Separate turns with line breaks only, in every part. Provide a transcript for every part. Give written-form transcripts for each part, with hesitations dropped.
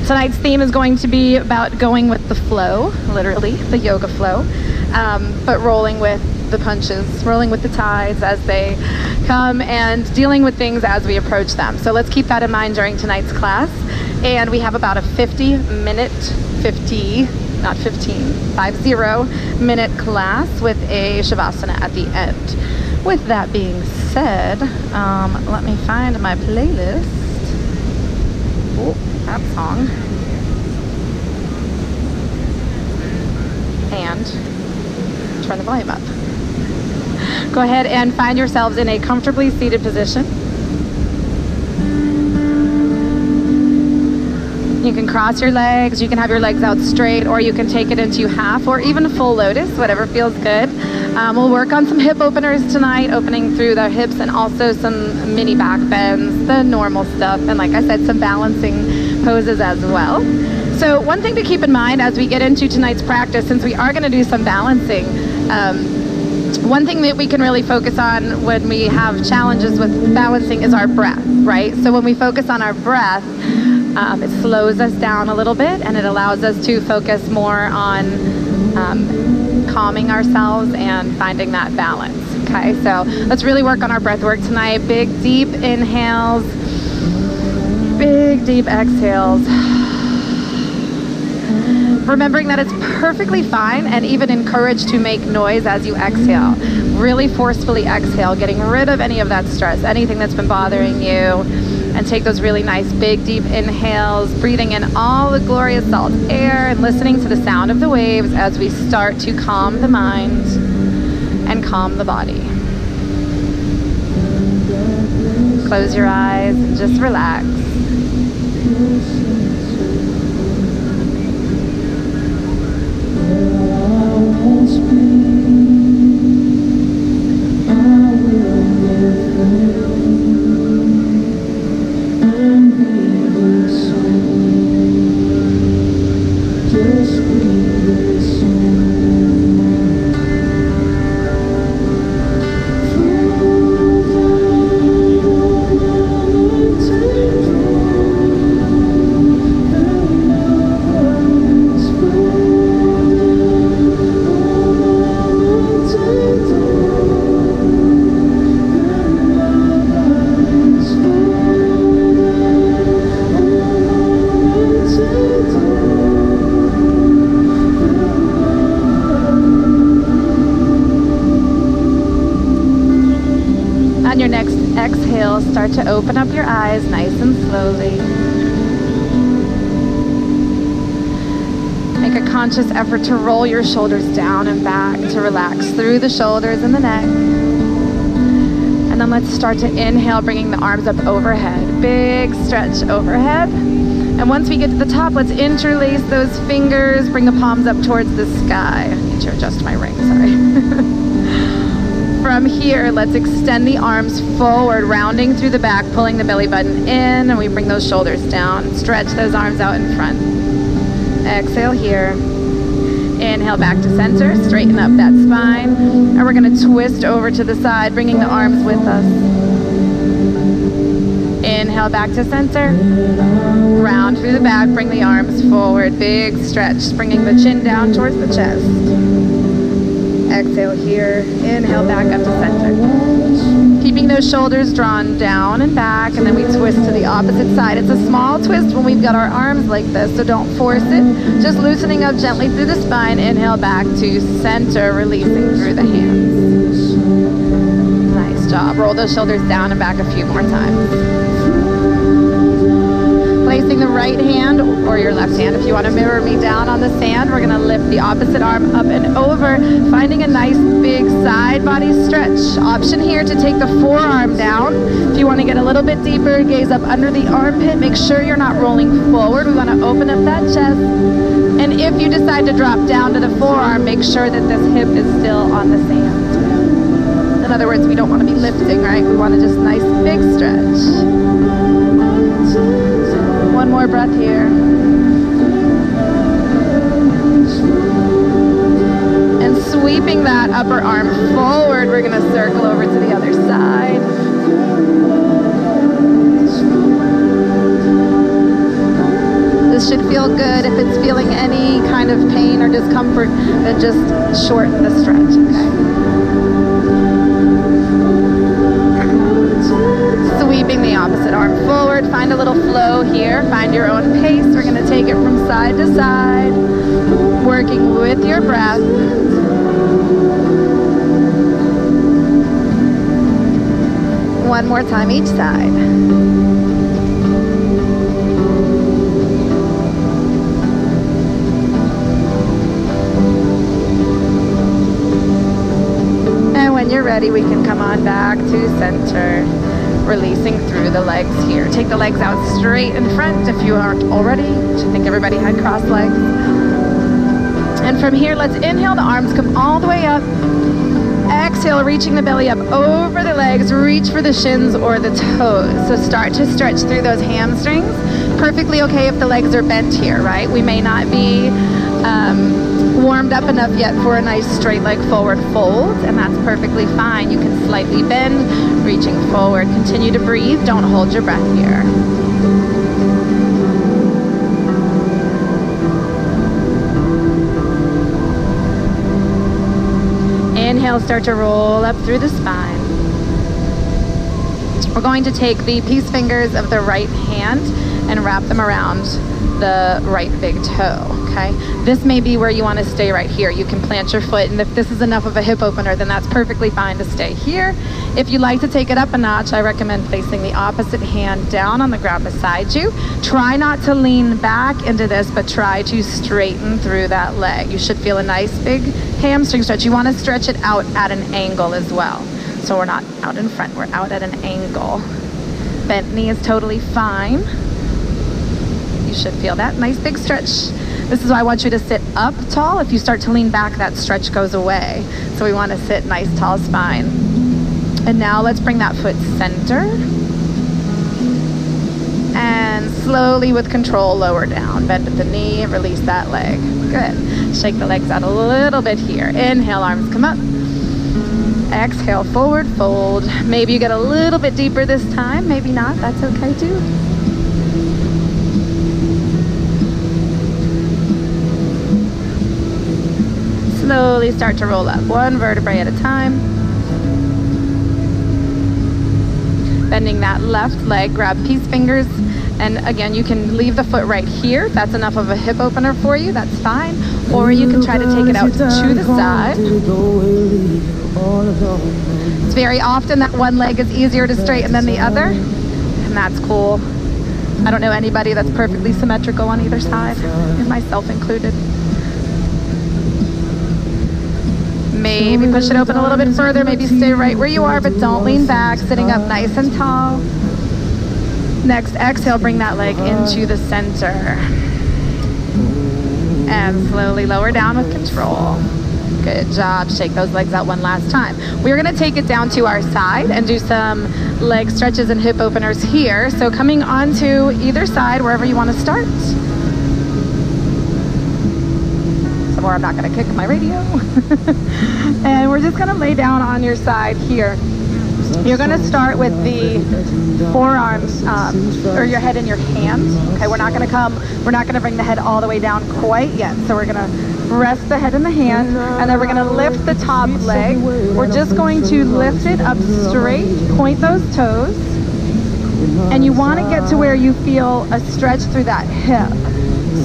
Tonight's theme is going to be about going with the flow, literally, the yoga flow, but rolling with the punches, rolling with the tides as they come, and dealing with things as we approach them. So let's keep that in mind during tonight's class. And we have about a 50-minute class with a Shavasana at the end. With that being said, let me find my playlist. Oh, that song. And turn the volume up. Go ahead and find yourselves in a comfortably seated position. You can cross your legs, you can have your legs out straight, or you can take it into half or even full lotus, whatever feels good. We'll work on some hip openers tonight, opening through the hips, and also some mini back bends, the normal stuff, and like I said, some balancing poses as well. So one thing to keep in mind as we get into tonight's practice, since we are going to do some balancing, one thing that we can really focus on when we have challenges with balancing is our breath, right? So when we focus on our breath, it slows us down a little bit, and it allows us to focus more on calming ourselves and finding that balance. Okay, so let's really work on our breath work tonight. Big, deep inhales, big, deep exhales. Remembering that it's perfectly fine and even encouraged to make noise as you exhale. Really forcefully exhale, getting rid of any of that stress, anything that's been bothering you. And take those really nice big deep inhales, breathing in all the glorious salt air and listening to the sound of the waves as we start to calm the mind and calm the body. Close your eyes and just relax. On your next exhale, start to open up your eyes nice and slowly. Make a conscious effort to roll your shoulders down and back, to relax through the shoulders and the neck. And then let's start to inhale, bringing the arms up overhead. Big stretch overhead. And once we get to the top, let's interlace those fingers, bring the palms up towards the sky. I need to adjust my ring, sorry. From here, let's extend the arms forward, rounding through the back, pulling the belly button in, and we bring those shoulders down. Stretch those arms out in front. Exhale here. Inhale back to center, straighten up that spine, and we're going to twist over to the side, bringing the arms with us. Inhale back to center, round through the back, bring the arms forward, big stretch, bringing the chin down towards the chest. Exhale here, inhale back up to center. Keeping those shoulders drawn down and back, and then we twist to the opposite side. It's a small twist when we've got our arms like this, so don't force it. Just loosening up gently through the spine. Inhale back to center, releasing through the hands. Nice job. Roll those shoulders down and back a few more times. Placing the right hand or your left hand, if you want to mirror me down on the sand, we're going to lift the opposite arm up and over, finding a nice big side body stretch. Option here to take the forearm down. If you want to get a little bit deeper, gaze up under the armpit. Make sure you're not rolling forward. We want to open up that chest. And if you decide to drop down to the forearm, make sure that this hip is still on the sand. In other words, we don't want to be lifting, right? We want to just nice big stretch. One more breath here. And sweeping that upper arm forward, we're going to circle over to the other side. This should feel good. If it's feeling any kind of pain or discomfort, then just shorten the stretch, okay? Sweeping the opposite arm forward. Find a little flow here. Find your own pace. We're going to take it from side to side, working with your breath. One more time each side. And when you're ready, we can come on back to center, releasing through the legs here. Take the legs out straight in front if you aren't already. I think everybody had crossed legs. And from here, let's inhale, the arms come all the way up. Exhale, reaching the belly up over the legs. Reach for the shins or the toes. So start to stretch through those hamstrings. Perfectly okay if the legs are bent here, right? We may not be warmed up enough yet for a nice straight leg forward fold, and that's perfectly fine. You can slightly bend, reaching forward. Continue to breathe. Don't hold your breath here. Inhale, start to roll up through the spine. We're going to take the peace fingers of the right hand and wrap them around the right big toe, okay? This may be where you want to stay right here. You can plant your foot, and if this is enough of a hip opener, then that's perfectly fine to stay here. If you'd like to take it up a notch, I recommend placing the opposite hand down on the ground beside you. Try not to lean back into this, but try to straighten through that leg. You should feel a nice big hamstring stretch. You want to stretch it out at an angle as well. So we're not out in front, we're out at an angle. Bent knee is totally fine. You should feel that nice big stretch. This is why I want you to sit up tall. If you start to lean back, that stretch goes away. So we want to sit nice tall spine. And now let's bring that foot center. And slowly with control, lower down. Bend at the knee and release that leg. Good. Shake the legs out a little bit here. Inhale, arms come up. Exhale, forward fold. Maybe you get a little bit deeper this time. Maybe not. That's okay too. Slowly start to roll up, one vertebrae at a time. Bending that left leg, grab peace fingers, and again, you can leave the foot right here. That's enough of a hip opener for you, that's fine. Or you can try to take it out to the side. It's very often that one leg is easier to straighten than the other, and that's cool. I don't know anybody that's perfectly symmetrical on either side, and myself included. Maybe push it open a little bit further, maybe stay right where you are, but don't lean back, sitting up nice and tall. Next, exhale, bring that leg into the center. And slowly lower down with control. Good job. Shake those legs out one last time. We're going to take it down to our side and do some leg stretches and hip openers here. So coming onto either side, wherever you want to start. Or I'm not going to kick my radio. And we're just going to lay down on your side here. You're going to start with the forearms or your head in your hands. Okay, we're not going to bring the head all the way down quite yet. So we're going to rest the head in the hand, and then we're going to lift the top leg. We're just going to lift it up straight, point those toes, and you want to get to where you feel a stretch through that hip.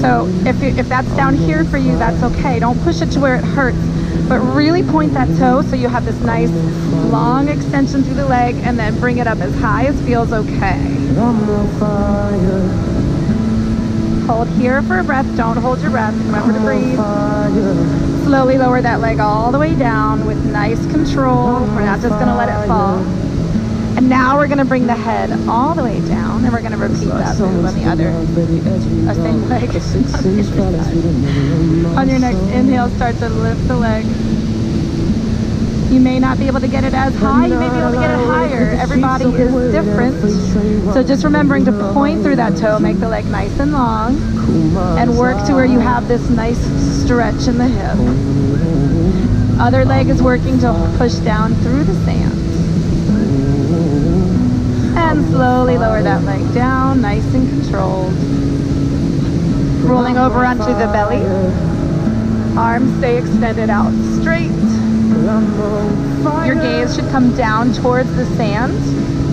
So if that's down here for you, that's okay. Don't push it to where it hurts, but really point that toe so you have this nice long extension through the leg, and then bring it up as high as feels okay. Hold here for a breath. Don't hold your breath. Remember to breathe. Slowly lower that leg all the way down with nice control. We're not just going to let it fall. And now we're going to bring the head all the way down, and we're going to repeat that move on the other same leg. On your next inhale, start to lift the leg. You may not be able to get it as high, you may be able to get it higher. Everybody is different. So just remembering to point through that toe, make the leg nice and long, and work to where you have this nice stretch in the hip. Other leg is working to push down through the sand. And slowly lower that leg down, nice and controlled. rolling over onto the belly. Arms stay extended out straight. Your gaze should come down towards the sand.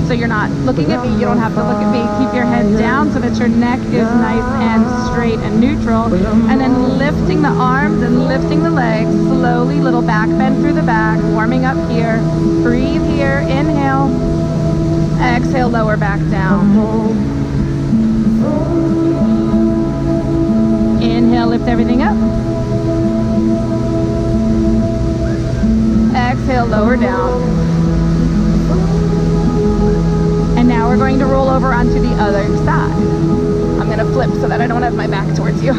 So you're not looking at me, you don't have to look at me. Keep your head down so that your neck is nice and straight and neutral. And then lifting the arms and lifting the legs, slowly, little back bend through the back, warming up here. Breathe here, inhale. Exhale, lower back down. Inhale, lift everything up. Exhale, lower down. And now we're going to roll over onto the other side. I'm going to flip so that I don't have my back towards you.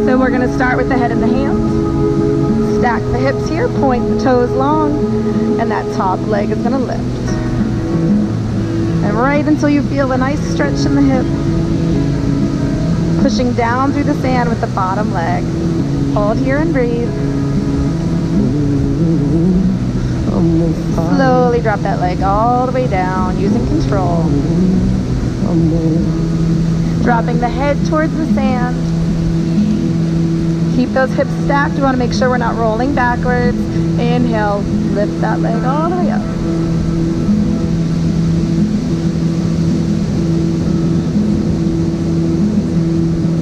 So we're going to start with the head and the hands. Stack the hips here, point the toes long, and that top leg is going to lift. And right until you feel a nice stretch in the hip. Pushing down through the sand with the bottom leg. Hold here and breathe. Slowly drop that leg all the way down, using control. Dropping the head towards the sand. Keep those hips stacked. We want to make sure we're not rolling backwards. Inhale, lift that leg all the way up.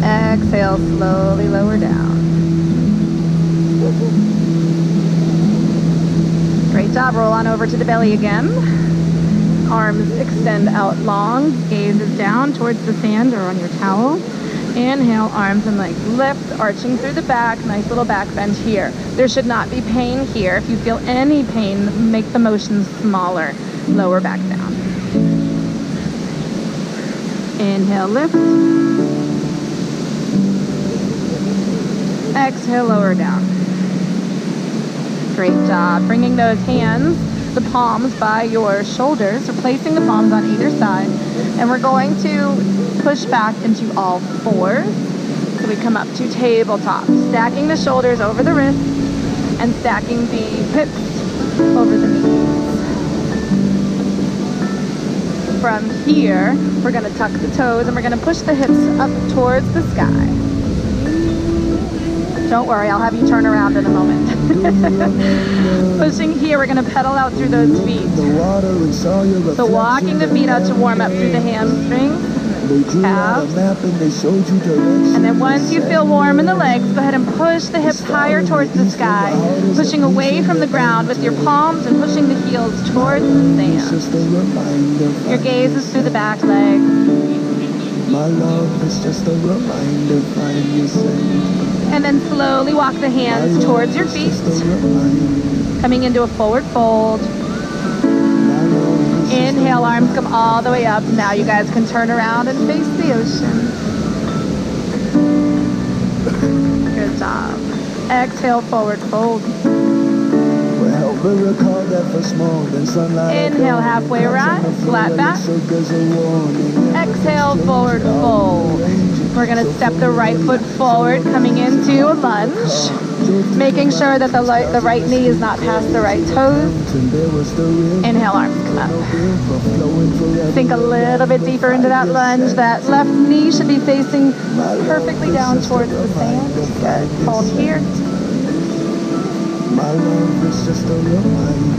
Exhale, slowly lower down. Great job. Roll on over to the belly again. Arms extend out long. Gaze is down towards the sand or on your towel. Inhale, arms and legs lift, arching through the back. Nice little back bend here. There should not be pain here. If you feel any pain, make the motion smaller. Lower back down. Inhale, lift. Exhale, lower down. Great job. Bringing those hands, the palms by your shoulders, replacing the palms on either side. And we're going to push back into all fours. So we come up to tabletop, stacking the shoulders over the wrists and stacking the hips over the knees. From here, we're going to tuck the toes and we're going to push the hips up towards the sky. Don't worry, I'll have you turn around in a moment. Pushing here, we're going to pedal out through those feet. So walking the feet out to warm up through the hamstrings, calves. And then once you feel warm in the legs, go ahead and push the hips higher towards the sky, pushing away from the ground with your palms and pushing the heels towards the sand. Your gaze is through the back leg.
My love is just a reminder, find your safe.
And then slowly walk the hands towards your feet, coming into a forward fold. Inhale, arms come all the way up. Now you guys can turn around and face the ocean. Good job. Exhale, forward fold. Inhale, halfway rise, flat back. Exhale, forward fold. We're going to step the right foot forward, coming into a lunge, making sure that the right knee is not past the right toes. Inhale, arms come up. Sink a little bit deeper into that lunge. That left knee should be facing perfectly down towards the sand. Good. Hold here.
My love is just a reminder.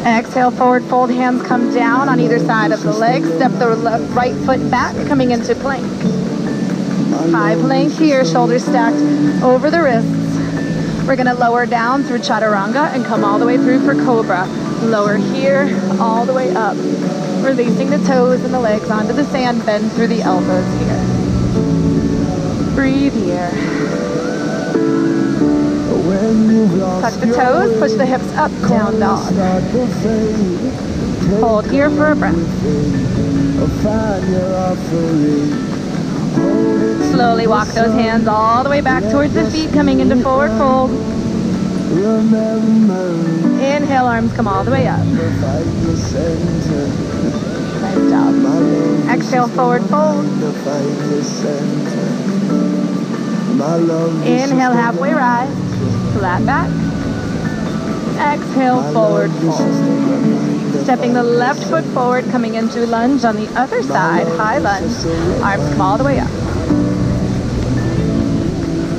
Exhale, forward fold, hands come down on either side of the leg. Step the right foot back, coming into plank. High plank here, shoulders stacked over the wrists. We're going to lower down through chaturanga and come all the way through for cobra. Lower here, all the way up. Releasing the toes and the legs onto the sand, bend through the elbows here. Breathe here. Tuck the toes, push the hips up, down dog. Hold here for a breath. Slowly walk those hands all the way back towards the feet, coming into forward fold. Inhale, arms come all the way up. Nice job. Exhale, forward fold. Inhale, halfway rise. Flat back. Exhale, forward fold. Stepping the left foot forward, coming into lunge on the other side. High lunge. Arms come all the way up.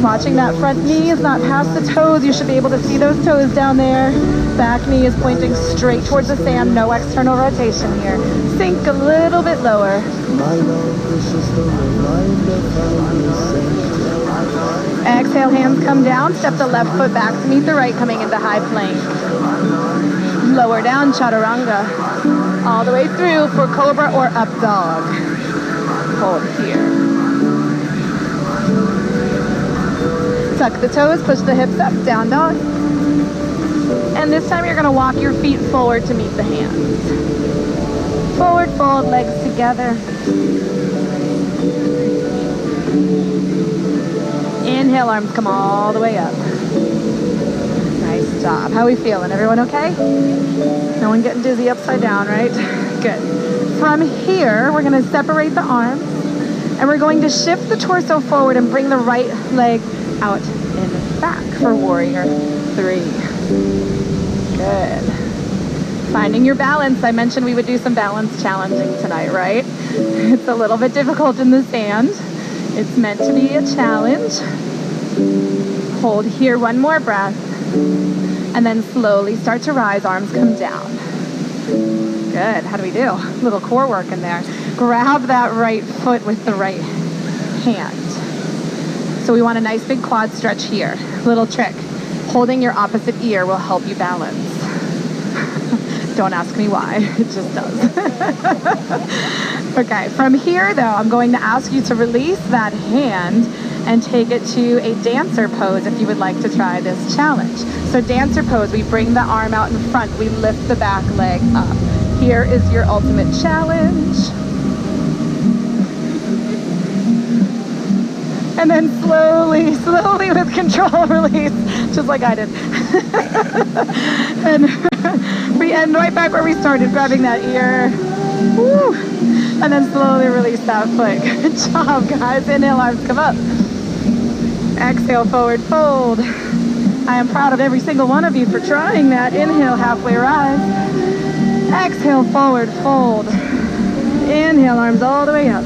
Watching that front knee is not past the toes. You should be able to see those toes down there. Back knee is pointing straight towards the sand. No external rotation here. Sink a little bit lower. Exhale, hands come down. Step the left foot back to meet the right, coming into high plank. Lower down, chaturanga. All the way through for cobra or up dog. Hold here. Tuck the toes, push the hips up, down dog. And this time you're going to walk your feet forward to meet the hands. Forward fold, legs together. Inhale, arms come all the way up. Nice job. How are we feeling? Everyone okay? No one getting dizzy upside down, right? Good. From here, we're going to separate the arms and we're going to shift the torso forward and bring the right leg out and back for warrior 3. Good. Finding your balance. I mentioned we would do some balance challenging tonight, right? It's a little bit difficult in the sand. It's meant to be a challenge. Hold here, one more breath. And then slowly start to rise, arms come down. Good, how do we do? A little core work in there. Grab that right foot with the right hand. So we want a nice big quad stretch here. Little trick. Holding your opposite ear will help you balance. Don't ask me why, it just does. Okay, from here though, I'm going to ask you to release that hand and take it to a dancer pose if you would like to try this challenge. So dancer pose, we bring the arm out in front, we lift the back leg up. Here is your ultimate challenge. And then slowly with control release, just like I did. And we end right back where we started, grabbing that ear. Woo. And then slowly release that foot. Good job, guys. Inhale, arms come up. Exhale, forward fold. I am proud of every single one of you for trying that. Inhale, halfway rise. Exhale, forward fold. Inhale, arms all the way up.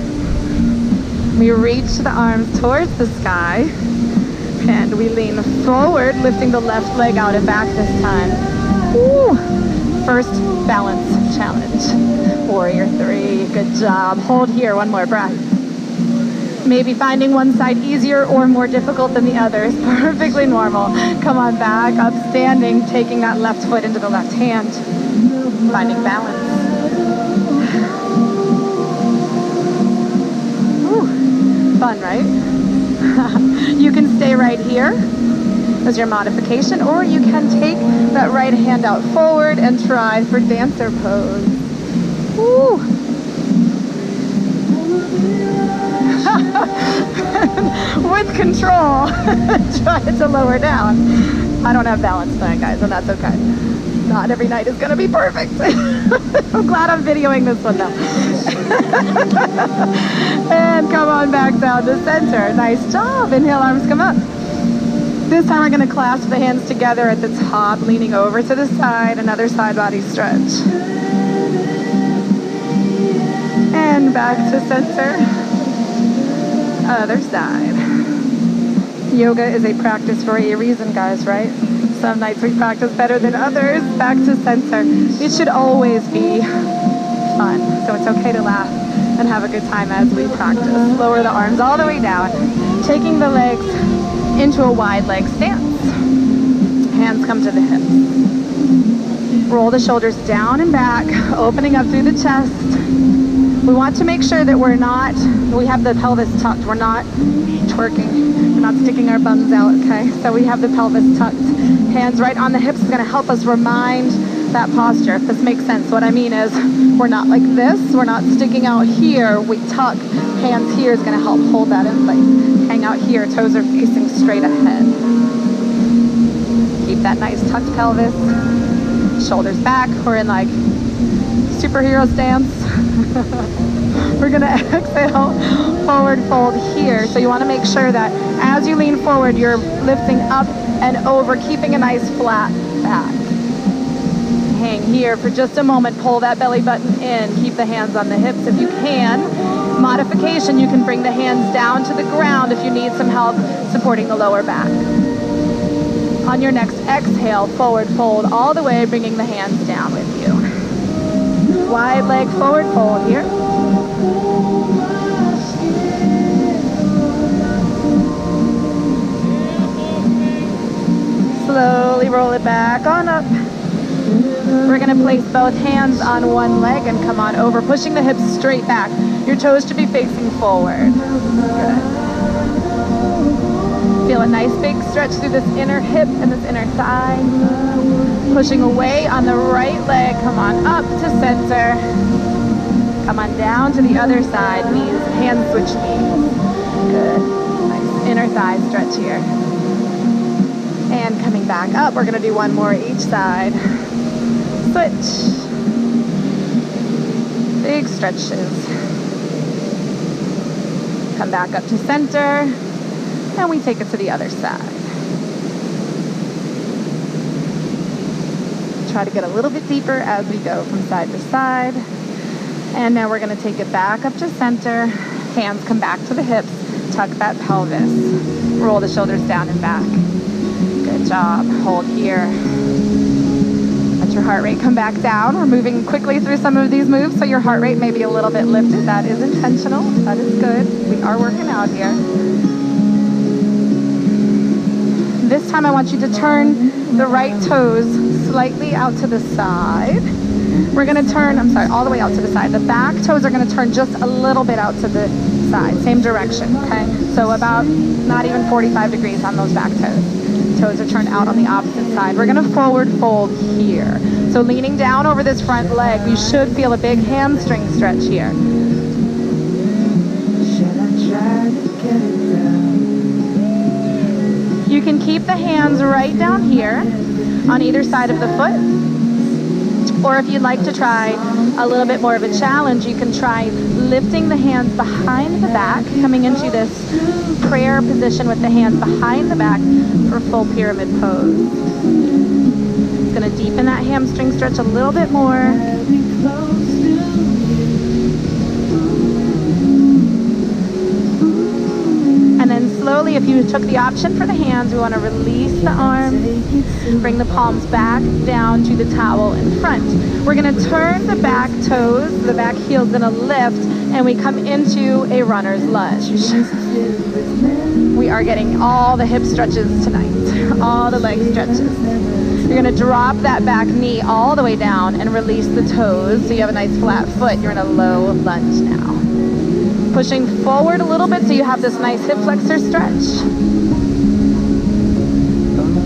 We reach the arms towards the sky. And we lean forward, lifting the left leg out and back this time. Woo. First balance challenge. Warrior 3, good job. Hold here, one more breath. Maybe finding one side easier or more difficult than the other is perfectly normal. Come on back, up standing, taking that left foot into the left hand. Finding balance. Whew. Fun, right? You can stay right here as your modification, or you can take that right hand out forward and try for dancer pose. Woo. With control, try to lower down. I don't have balance tonight, guys, and that's okay. Not every night is going to be perfect. I'm glad I'm videoing this one now. And come on back down to center. Nice job. Inhale, arms come up. This time we're going to clasp the hands together at the top, leaning over to the side, another side body stretch. And back to center. Other side. Yoga is a practice for a reason, guys, right? Some nights we practice better than others. Back to center. It should always be fun, so it's okay to laugh and have a good time as we practice. Lower the arms all the way down, taking the legs into a wide leg stance. Hands come to the hips. Roll the shoulders down and back, opening up through the chest. We want to make sure that we have the pelvis tucked. We're not twerking. We're not sticking our bums out, okay? So we have the pelvis tucked. Hands right on the hips is going to help us remind that posture, if this makes sense. What I mean is we're not like this. We're not sticking out here. We tuck. Hands here is going to help hold that in place. Hang out here. Toes are facing straight ahead. Keep that nice tucked pelvis. Shoulders back. We're in like superhero stance. We're going to exhale, forward fold here. So you want to make sure that as you lean forward, you're lifting up and over, keeping a nice flat back. hang here for just a moment. Pull that belly button in. Keep the hands on the hips if you can. Modification, you can bring the hands down to the ground if you need some help supporting the lower back. On your next exhale, forward fold all the way, bringing the hands down with you. Wide leg forward fold here. Slowly roll it back on up. We're going to place both hands on one leg and come on over, pushing the hips straight back. Your toes should be facing forward. Good. Feel a nice big stretch through this inner hip and this inner thigh. Pushing away on the right leg. Come on up to center. Come on down to the other side. Knees, hands switch knees. Good. Nice inner thigh stretch here. And coming back up, we're going to do one more each side. Switch. Big stretches. Come back up to center. And we take it to the other side. Try to get a little bit deeper as we go from side to side. And now we're going to take it back up to center. Hands come back to the hips. Tuck that pelvis. Roll the shoulders down and back. Good job. Hold here. Let your heart rate come back down. We're moving quickly through some of these moves, so your heart rate may be a little bit lifted. That is intentional. That is good. We are working out here. This time I want you to turn the right toes slightly out to the side. We're going to turn, all the way out to the side. The back toes are going to turn just a little bit out to the side, same direction, okay? So about not even 45 degrees on those back toes. Toes are turned out on the opposite side. We're going to forward fold here. So leaning down over this front leg, we should feel a big hamstring stretch here. You can keep the hands right down here on either side of the foot. Or if you'd like to try a little bit more of a challenge, you can try lifting the hands behind the back, coming into this prayer position with the hands behind the back for full pyramid pose. It's going to deepen that hamstring stretch a little bit more. And then slowly, if you took the option for the hands, we want to release the arms, bring the palms back down to the towel in front. We're going to turn the back toes, the back heels in a lift, and we come into a runner's lunge. We are getting all the hip stretches tonight, all the leg stretches. You're going to drop that back knee all the way down and release the toes so you have a nice flat foot. You're in a low lunge now. Pushing forward a little bit so you have this nice hip flexor stretch.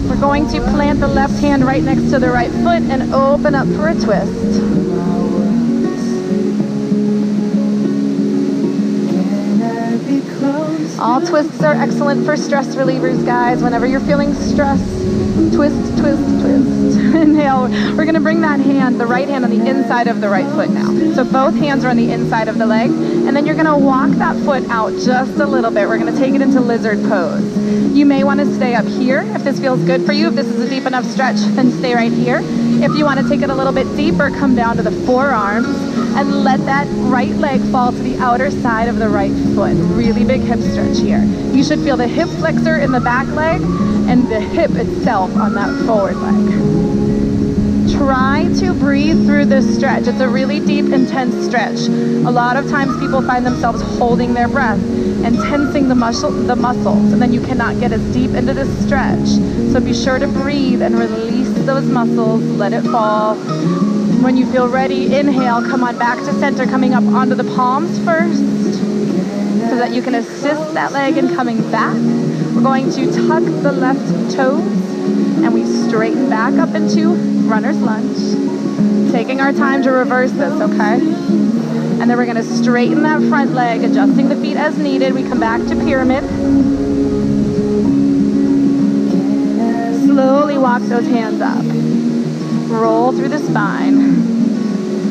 We're going to plant the left hand right next to the right foot and open up for a twist. All twists are excellent for stress relievers, guys. Whenever you're feeling stress, twist, twist, twist. Inhale. We're going to bring that hand, the right hand, on the inside of the right foot now. So both hands are on the inside of the leg. And then you're going to walk that foot out just a little bit. We're going to take it into lizard pose. You may want to stay up here if this feels good for you. If this is a deep enough stretch, then stay right here. If you want to take it a little bit deeper, come down to the forearms and let that right leg fall to the outer side of the right foot. Really big hip stretch here. You should feel the hip flexor in the back leg and the hip itself on that forward leg. Try to breathe through this stretch. It's a really deep, intense stretch. A lot of times people find themselves holding their breath and tensing the muscles, and then you cannot get as deep into this stretch. So be sure to breathe and release those muscles. Let it fall. When you feel ready, inhale, come on back to center, coming up onto the palms first so that you can assist that leg in coming back. We're going to tuck the left toes and we straighten back up into runner's lunge. Taking our time to reverse this, okay? And then we're going to straighten that front leg, adjusting the feet as needed. We come back to pyramid. Slowly walk those hands up. Roll through the spine,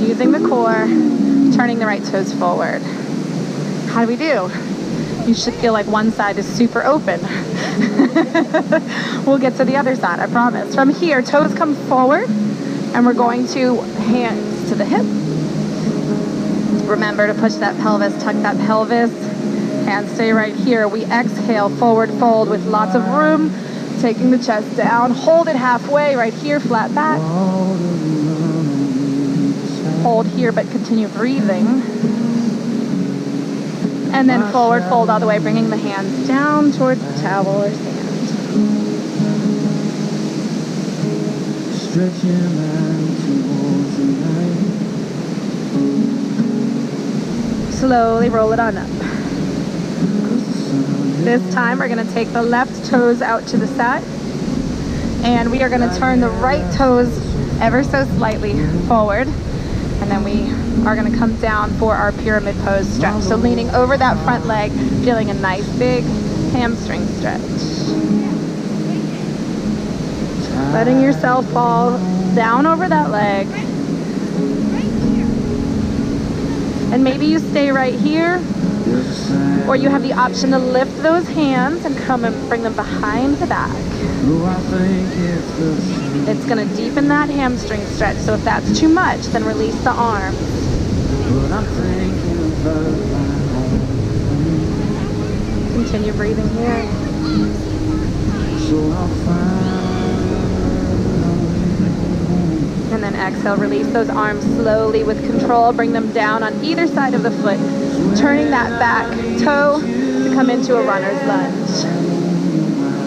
using the core, turning the right toes forward. How do we do? You should feel like one side is super open. We'll get to the other side, I promise. From here, toes come forward, And we're going to hands to the hip. Remember to push that pelvis, tuck that pelvis. Hands stay right here. We exhale, forward fold with lots of room. Taking the chest down. Hold it halfway right here, flat back. Hold here, but continue breathing. And then forward fold all the way, bringing the hands down towards the towel or sand.
Stretch your mind towards the light.
Slowly roll it on up. This time we're going to take the left toes out to the side. And we are going to turn the right toes ever so slightly forward. And then we are going to come down for our pyramid pose stretch. So leaning over that front leg, feeling a nice big hamstring stretch. Letting yourself fall down over that leg. And maybe you stay right here, or you have the option to lift those hands and come and bring them behind the back. It's going to deepen that hamstring stretch, so if that's too much, then release the arms. Continue breathing here. And then exhale, release those arms slowly with control. Bring them down on either side of the foot, turning that back toe to come into a runner's lunge.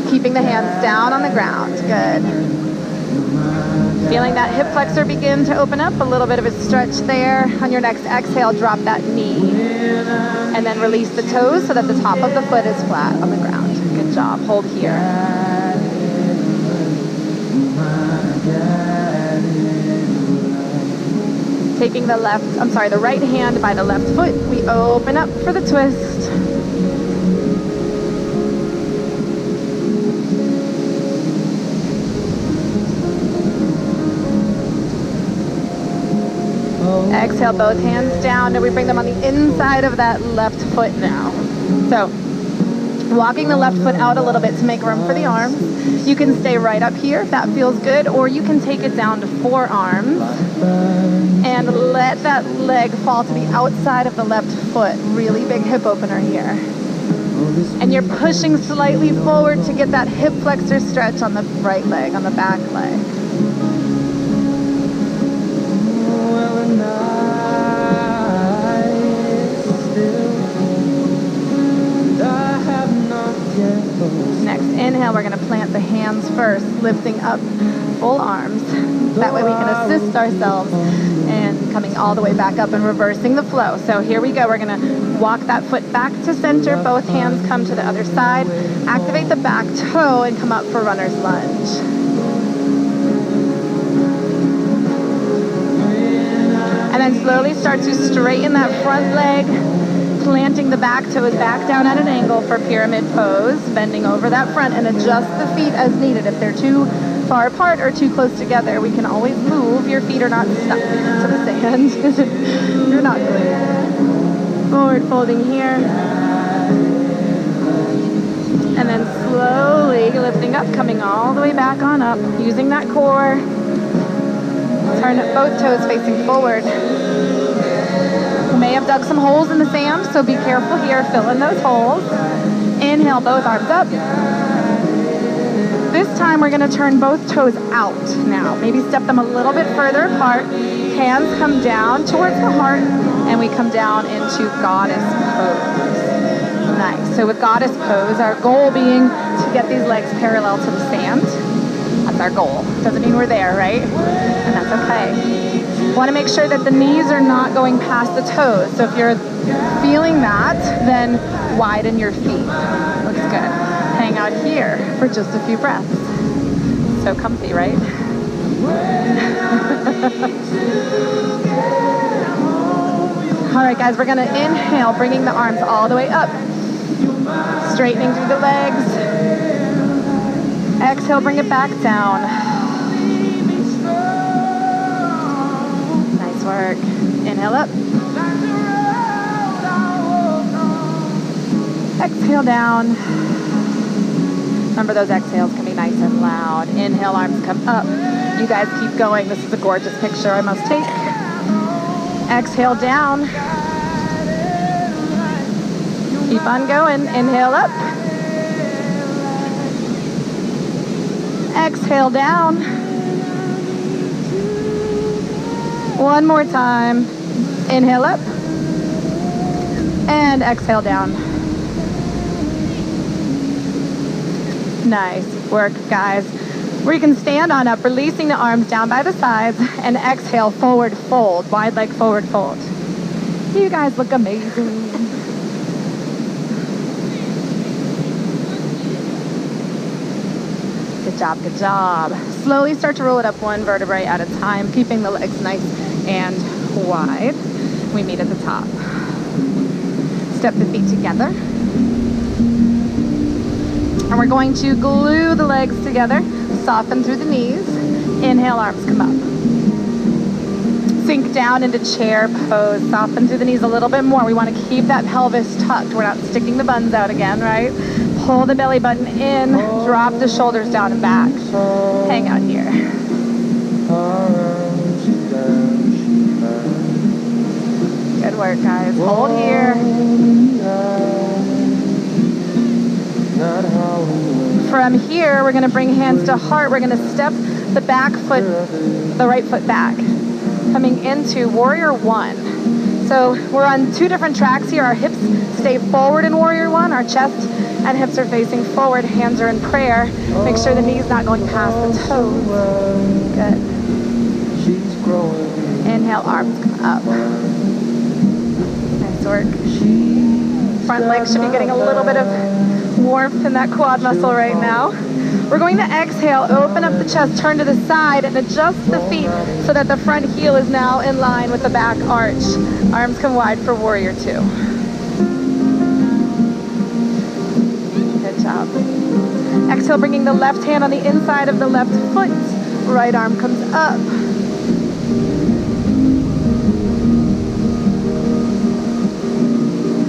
Keeping the hands down on the ground. Good. Feeling that hip flexor begin to open up, a little bit of a stretch there. On your next exhale, drop that knee. And then release the toes so that the top of the foot is flat on the ground. Good job. Hold here. Taking the right hand by the left foot, we open up for the twist. Exhale, both hands down. Now we bring them on the inside of that left foot now. So, walking the left foot out a little bit to make room for the arms. You can stay right up here if that feels good, or you can take it down to forearms and let that leg fall to the outside of the left foot. Really big hip opener here. And you're pushing slightly forward to get that hip flexor stretch on the right leg, on the back leg. Next inhale, we're going to plant the hands first, lifting up full arms. That way we can assist ourselves and coming all the way back up and reversing the flow. So here we go. We're going to walk that foot back to center. Both hands come to the other side. Activate the back toe and come up for runner's lunge. And then slowly start to straighten that front leg, planting the back toes back down at an angle for pyramid pose, bending over that front, and adjust the feet as needed. If they're too far apart or too close together, we can always move. Your feet are not stuck to the sand. You're not good. Forward folding here. And then slowly lifting up, coming all the way back on up, using that core. Turn both toes facing forward. You may have dug some holes in the sand, so be careful here. Fill in those holes. Inhale, both arms up. This time we're going to turn both toes out now. Maybe step them a little bit further apart. Hands come down towards the heart, and we come down into goddess pose. Nice. So with goddess pose, our goal being to get these legs parallel to the sand. That's our goal. Doesn't mean we're there, right? And that's okay. Want to make sure that the knees are not going past the toes. So if you're feeling that, then widen your feet. Looks good. Hang out here for just a few breaths. So comfy, right? All right, guys, we're going to inhale, bringing the arms all the way up. Straightening through the legs. Exhale, bring it back down. Nice work. Inhale up. Exhale down. Remember, those exhales can be nice and loud. Inhale, arms come up. You guys keep going. This is a gorgeous picture I must take. Exhale down. Keep on going. Inhale up. Exhale down. One more time. Inhale up. And exhale down. Nice work, guys. We can stand on up, releasing the arms down by the sides, and exhale, forward fold, wide leg forward fold. You guys look amazing. Good job, good job. Slowly start to roll it up one vertebrae at a time, keeping the legs nice and wide. We meet at the top. Step the feet together. And we're going to glue the legs together, soften through the knees. Inhale, arms come up. Sink down into chair pose, soften through the knees a little bit more. We want to keep that pelvis tucked. We're not sticking the buns out again, right? Pull the belly button in, drop the shoulders down and back. Hang out here. Good work, guys. Hold here. From here, we're going to bring hands to heart. We're going to step the back foot, the right foot back, coming into warrior one. So we're on two different tracks here. Our hips stay forward in warrior one. Our chest and hips are facing forward. Hands are in prayer. Make sure the knee's not going past the toes. Good. Inhale, arms come up. Nice work. Front leg should be getting a little bit of warmth in that quad muscle right now. We're going to exhale, open up the chest, turn to the side, and adjust the feet so that the front heel is now in line with the back arch. Arms come wide for warrior two. Good job. Exhale, bringing the left hand on the inside of the left foot. Right arm comes up.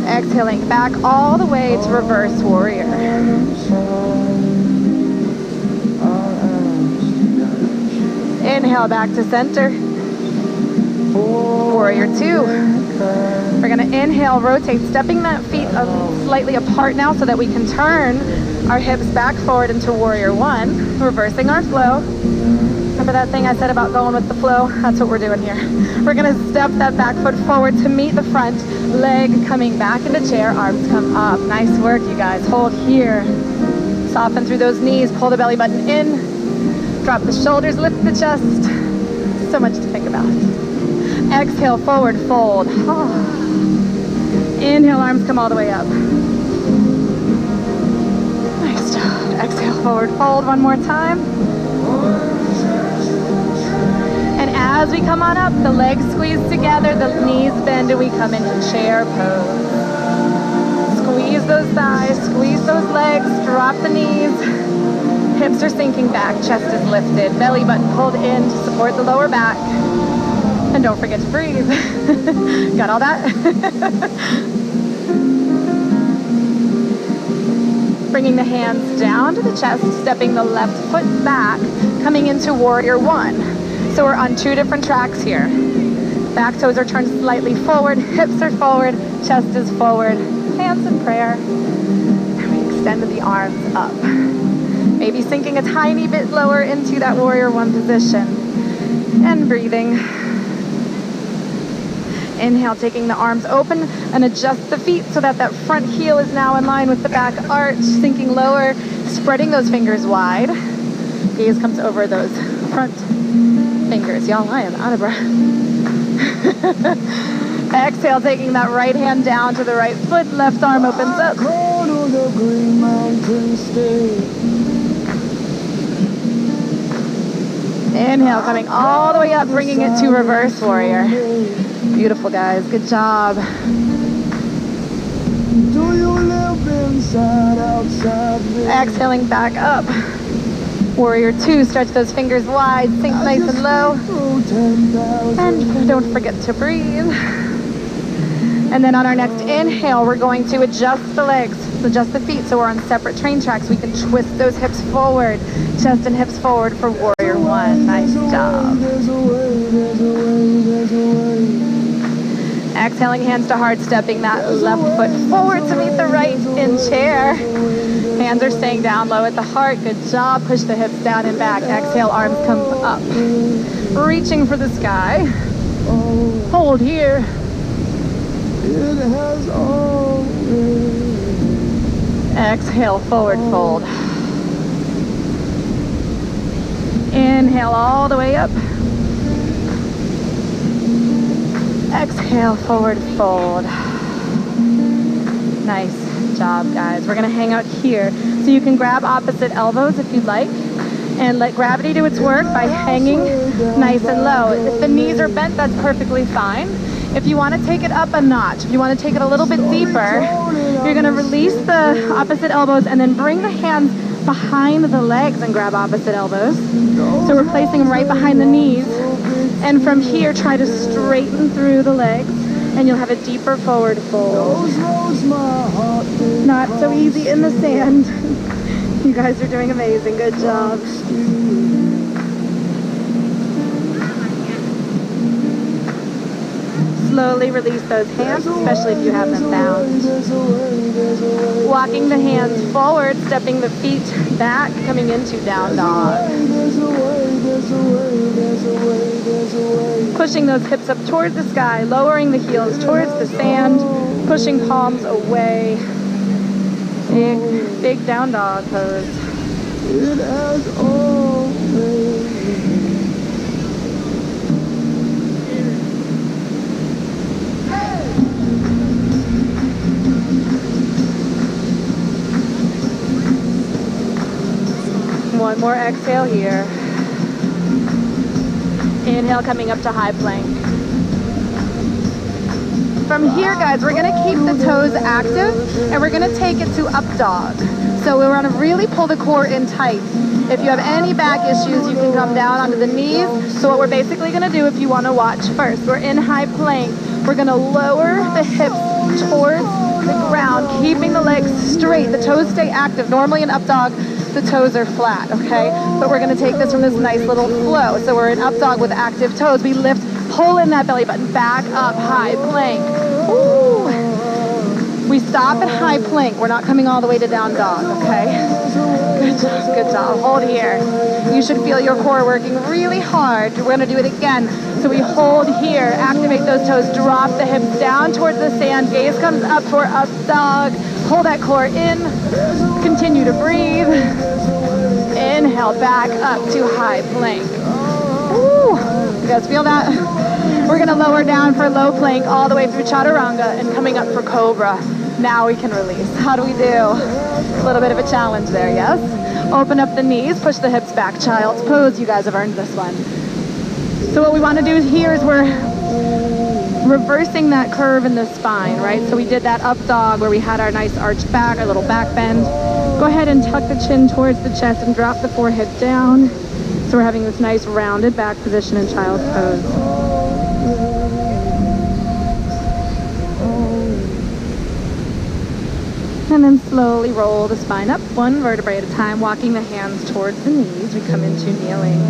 Exhaling back all the way to reverse warrior. Inhale back to center. Warrior two. We're going to inhale, rotate, stepping that feet slightly apart now so that we can turn our hips back forward into warrior one, reversing our flow. Remember that thing I said about going with the flow? That's what we're doing here. We're going to step that back foot forward to meet the front leg, coming back into chair, arms come up. Nice work, you guys. Hold here. Soften through those knees, pull the belly button in, drop the shoulders, lift the chest. So much to think about. Exhale, forward fold. Inhale, arms come all the way up. Nice job. Exhale, forward fold one more time. And as we come on up, the legs squeeze together, the knees bend, and we come into chair pose. Squeeze those thighs, squeeze those legs, drop the knees. Hips are sinking back, chest is lifted, belly button pulled in to support the lower back. And don't forget to breathe. Got all that? Bringing the hands down to the chest, stepping the left foot back, coming into warrior one. So we're on two different tracks here. Back toes are turned slightly forward, hips are forward, chest is forward, hands in prayer. And we extend the arms up. Maybe sinking a tiny bit lower into that warrior one position. And breathing. Inhale, taking the arms open and adjust the feet so that that front heel is now in line with the back arch, sinking lower, spreading those fingers wide. Gaze comes over those front fingers. Y'all, I am out of breath. Exhale, taking that right hand down to the right foot, left arm opens up. Inhale, coming all the way up, bringing it to reverse warrior. Beautiful, guys. Good job. Exhaling back up. Warrior two, stretch those fingers wide, sink nice and low. And don't forget to breathe. And then on our next inhale, we're going to adjust the legs, So just the feet, so we're on separate train tracks. We can twist those hips forward, chest and hips forward for warrior one. Nice job. Exhaling, hands to heart, stepping that left foot forward to meet the right in chair. Hands are staying down low at the heart. Good job. Push the hips down and back. Exhale, arms come up. Reaching for the sky. Hold here.
It has always.
Exhale, forward fold. Inhale all the way up. Exhale, forward fold. Nice job, guys. We're gonna hang out here. So you can grab opposite elbows if you'd like, and let gravity do its work by hanging nice and low. If the knees are bent, that's perfectly fine. If you want to take it up a notch, if you want to take it a little bit deeper, you're going to release the opposite elbows and then bring the hands behind the legs and grab opposite elbows. So we're placing them right behind the knees. And from here, try to straighten through the legs and you'll have a deeper forward fold. Not so easy in the sand. You guys are doing amazing. Good job. Slowly release those hands, especially if you have them bound. Walking the hands forward, stepping the feet back, coming into down dog. Pushing those hips up towards the sky, lowering the heels towards the sand, pushing palms away. Big down dog pose.
It has always.
One more exhale here. Inhale, coming up to high plank. From here, guys, we're gonna keep the toes active and we're gonna take it to up dog. So we're gonna really pull the core in tight. If you have any back issues, you can come down onto the knees. So what we're basically gonna do, if you wanna watch first, we're in high plank. We're gonna lower the hips towards the ground, keeping the legs straight. The toes stay active. Normally in up dog, the toes are flat, okay? But we're gonna take this from this nice little flow. So we're in up dog with active toes. We lift, pull in that belly button, back up, high plank. Ooh. We stop at high plank. We're not coming all the way to down dog, okay? Good job, good job. Hold here. You should feel your core working really hard. We're gonna do it again. So we hold here, activate those toes, drop the hips down towards the sand, gaze comes up for up dog. Pull that core in, continue to breathe. Inhale, back up to high plank. Ooh, you guys feel that? We're gonna lower down for low plank all the way through chaturanga and coming up for cobra. Now we can release. How do we do? A little bit of a challenge there, yes? Open up the knees, push the hips back, child's pose. You guys have earned this one. So what we wanna do here is we're reversing that curve in the spine, right? So we did that up dog where we had our nice arched back, our little back bend. Go ahead and tuck the chin towards the chest and drop the forehead down. So we're having this nice rounded back position in child's pose. And then slowly roll the spine up, one vertebrae at a time, walking the hands towards the knees. We come into kneeling.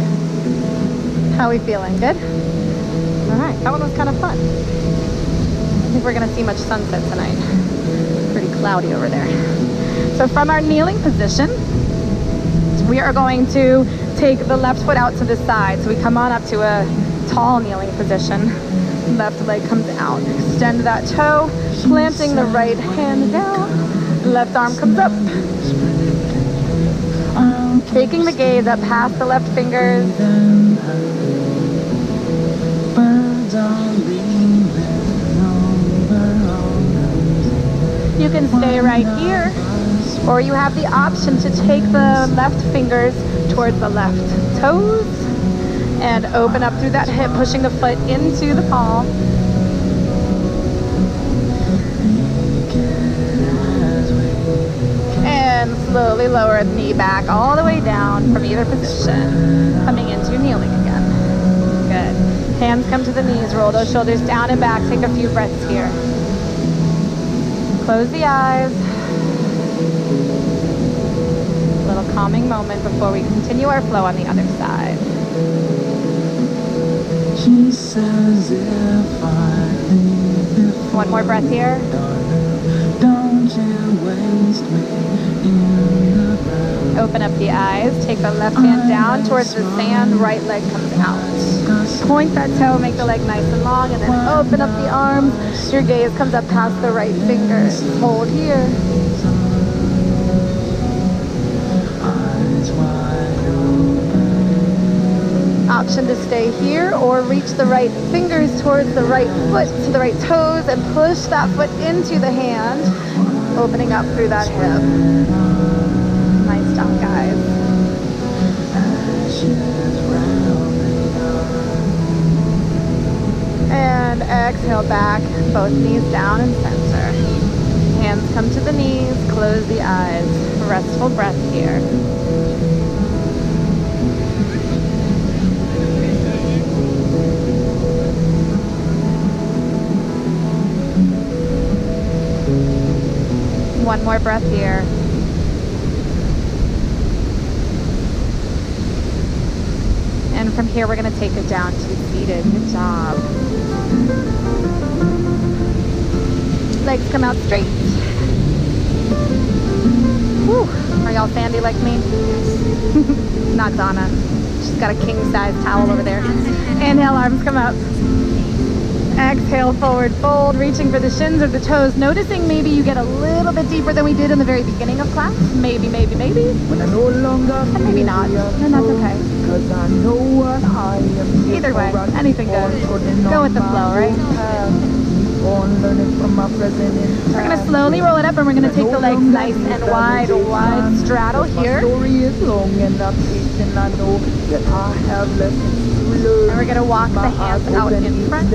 How are we feeling? Good? All right, that one was kind of fun. I think we're gonna see much sunset tonight. Pretty cloudy over there. So from our kneeling position, we are going to take the left foot out to the side. So we come on up to a tall kneeling position. Left leg comes out. Extend that toe, planting the right hand down. Left arm comes up. Taking the gaze up past the left fingers. You can stay right here, or you have the option to take the left fingers towards the left toes and open up through that hip, pushing the foot into the palm. And slowly lower the knee back all the way down from either position, coming into kneeling again. Good. Hands come to the knees, roll those shoulders down and back. Take a few breaths here. Close the eyes. calming moment before we continue our flow on the other side.
She says if I leave before
One more breath here.
don't you waste me in the ground.
Open up the eyes. Take the left hand down towards the sand. Right leg comes out. Point that toe. Make the leg nice and long. And then open up the arms. Your gaze comes up past the right fingers. Hold here.
Eyes wide open.
Option to stay here or reach the right fingers towards the right foot to the right toes and push that foot into the hand, opening up through that hip. Nice job, guys. And exhale back, both knees down and center. Hands come to the knees, close the eyes. Restful breath here. One more breath here. And from here, we're going to take it down to seated. Good job. Legs come out straight. Whew. Are y'all sandy like me? Not Donna. She's got a king-size towel over there. Inhale, arms come up. Exhale, forward fold, reaching for the shins or the toes. Noticing maybe you get a little bit deeper than we did in the very beginning of class. Maybe.
When I no longer
And maybe not. And that's okay.
Cause I know what I am.
Either way, anything goes. Go with the flow, right? We're going to slowly roll it up and we're going to take the legs nice and wide straddle here. And we're going to walk the hands out in front.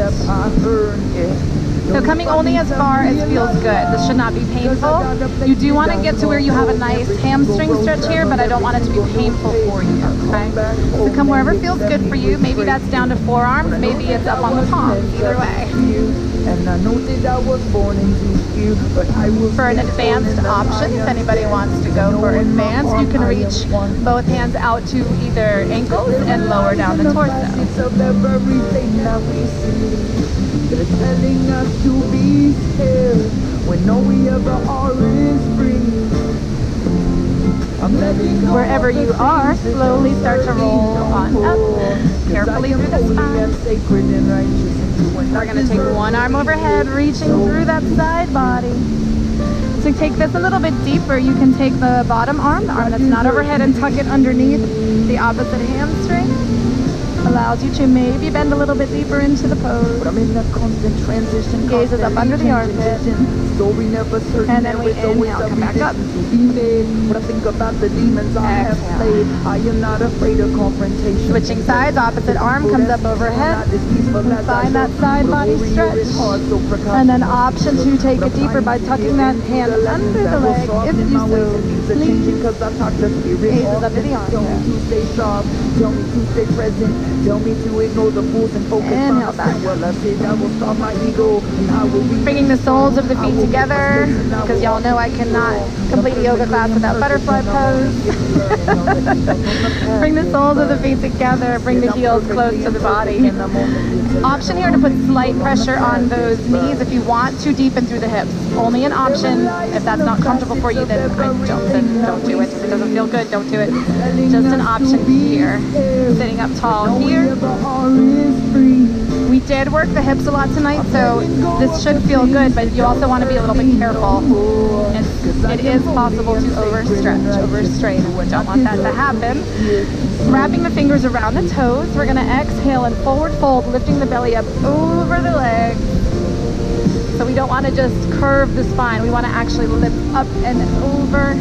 So coming only as far as feels good. This should not be painful. You do want to get to where you have a nice hamstring stretch here, but I don't want it to be painful for you, okay? So come wherever feels good for you. Maybe that's down to forearms, maybe it's up on the palms, either way.
And I know that I was born into you, but I will
for an advanced option, if anybody wants to go for advanced, you can reach both hands out to either ankles and lower down the torso.
They're telling us to be still when all we ever are is free.
Wherever you are, slowly start to roll on up, carefully through the spine. We're going to take one arm overhead, reaching through that side body. To take this a little bit deeper, you can take the bottom arm, the arm that's not overhead, and tuck it underneath the opposite hamstring. Allows you to maybe bend a little bit deeper into the pose.
But I'm in that constant transition.
Gaze is up under the armpit.
Story never certain.
And then we inhale, come back up.
When I think about the demons I have slayed, I am not afraid of confrontation.
Switching sides, opposite arm comes up overhead. Find that side body stretch. And then option to take it deeper by tucking that hand under the leg if you so please. Gaze is under the armpit.
Tell me to stay present. Tell me to ignore the fools and focus on
Inhale back.
well, I said I will stop my ego and I will be
Bringing the soles of the feet together, because y'all know I cannot complete a yoga class without butterfly pose. Bring the soles of the feet together, bring the heels close to the body. Option here to put slight pressure on those knees if you want to deepen through the hips. Only an option. If that's not comfortable for you, then don't do it. If it doesn't feel good, don't do it. Just an option here. Sitting up tall here. We did work the hips a lot tonight, so this should feel good, but you also want to be a little bit careful. It is possible to overstrain. We don't want that to happen. Wrapping the fingers around the toes, we're going to exhale and forward fold, lifting the belly up over the legs. So we don't want to just curve the spine. We want to actually lift up and over.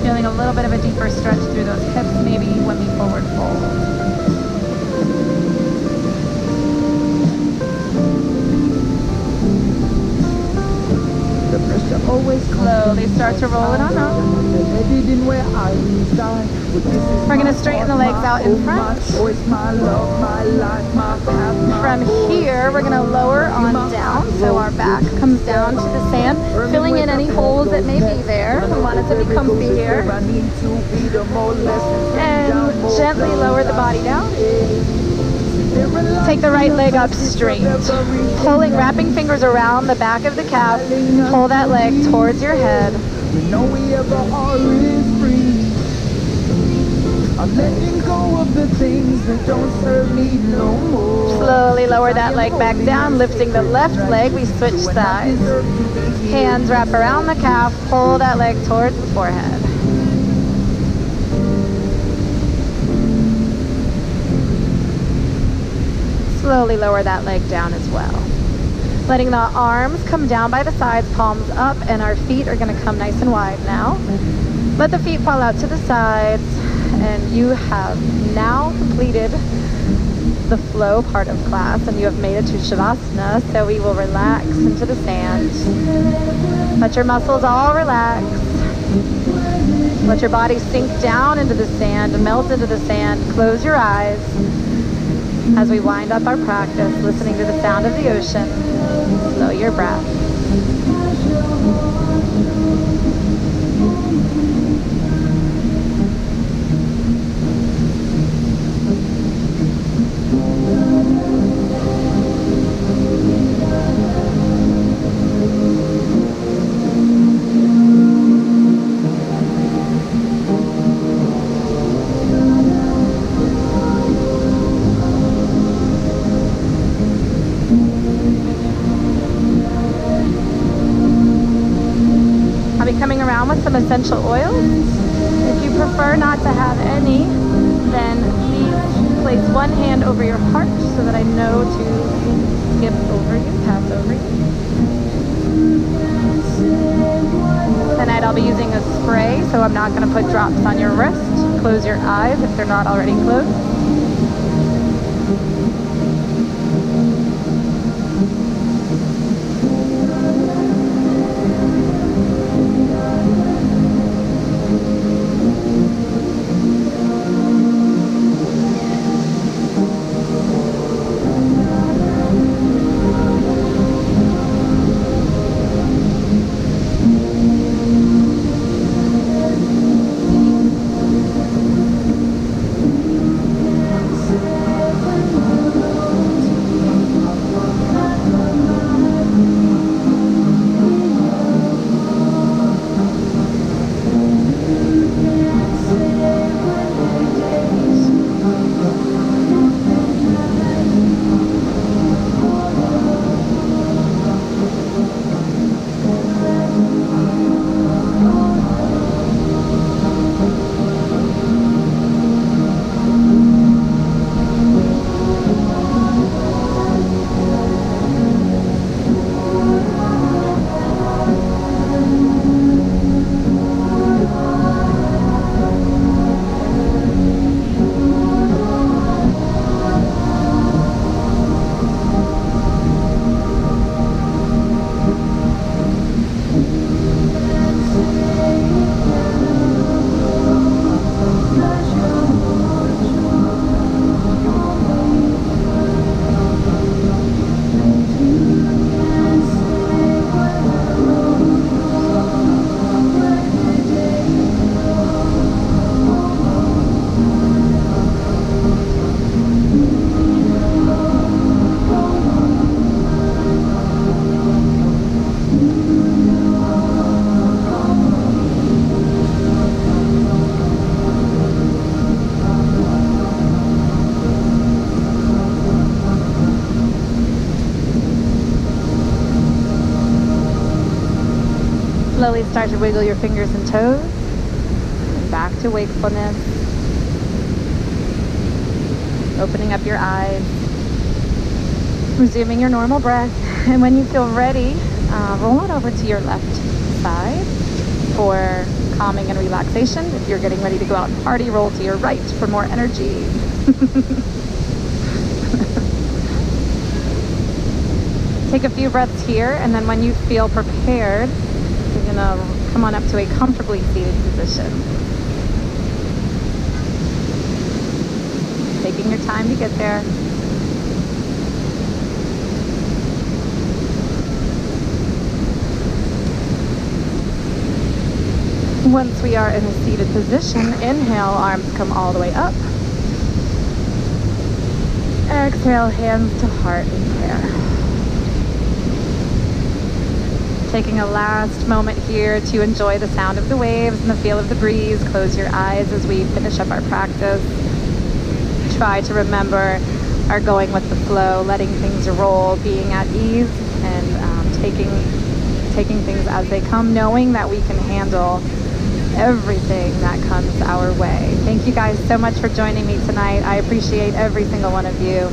Feeling a little bit of a deeper stretch through those hips, maybe when we forward fold.
always
Slowly start to roll it on up.
headed in where I reside. But this is
We're going to
my
straighten the
heart,
legs
my
out in
home, my
front.
choice, my love, my life, my path, my
From here, we're going to lower on down, so our back comes down to the sand, filling in any holes that may be there. We want it to be comfy here. And gently lower the body down. Take the right leg up straight. Pulling, wrapping fingers around the back of the calf. Pull that leg towards your head.
I'm letting go of the things that don't serve me no more.
Slowly lower that leg back down, lifting the left leg. We switch sides. Hands wrap around the calf. Pull that leg towards the forehead. Slowly lower that leg down as well. Letting the arms come down by the sides, palms up, and our feet are going to come nice and wide now. Let the feet fall out to the sides, and you have now completed the flow part of class, and you have made it to Shavasana, so we will relax into the sand. Let your muscles all relax. Let your body sink down into the sand and melt into the sand. Close your eyes as we wind up our practice, listening to the sound of the ocean. Slow your breath. Coming around with some essential oils. If you prefer not to have any, then please place one hand over your heart so that I know to skip over you, pass over you. Tonight I'll be using a spray, so I'm not going to put drops on your wrist. Close your eyes if they're not already closed. Slowly start to wiggle your fingers and toes. And back to wakefulness. Opening up your eyes. Resuming your normal breath. And when you feel ready, roll on over to your left side for calming and relaxation. If you're getting ready to go out and party, roll to your right for more energy. Take a few breaths here, and then when you feel prepared, you You're gonna come on up to a comfortably seated position. Taking your time to get there. Once we are in a seated position, inhale, arms come all the way up. Exhale, hands to heart in prayer. Taking a last moment here to enjoy the sound of the waves and the feel of the breeze. Close your eyes as we finish up our practice. Try to remember our going with the flow, letting things roll, being at ease, and taking things as they come, knowing that we can handle everything that comes our way. Thank you guys so much for joining me tonight. I appreciate every single one of you.